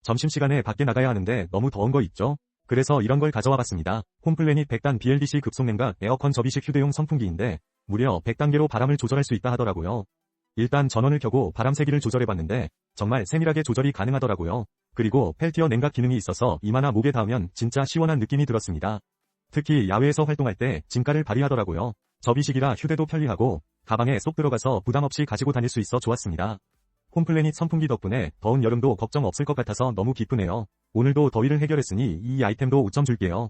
점심시간에 밖에 나가야 하는데 너무 더운 거 있죠? 그래서 이런 걸 가져와 봤습니다. 홈플래닛 100단 BLDC 급속냉각 에어컨 접이식 휴대용 선풍기인데 무려 100단계로 바람을 조절할 수 있다 하더라고요. 일단 전원을 켜고 바람 세기를 조절해봤는데 정말 세밀하게 조절이 가능하더라고요. 그리고 펠티어 냉각 기능이 있어서 이마나 목에 닿으면 진짜 시원한 느낌이 들었습니다. 특히 야외에서 활동할 때 진가를 발휘하더라고요. 접이식이라 휴대도 편리하고 가방에 쏙 들어가서 부담없이 가지고 다닐 수 있어 좋았습니다. 홈플래닛 선풍기 덕분에 더운 여름도 걱정 없을 것 같아서 너무 기쁘네요. 오늘도 더위를 해결했으니 이 아이템도 5점 줄게요.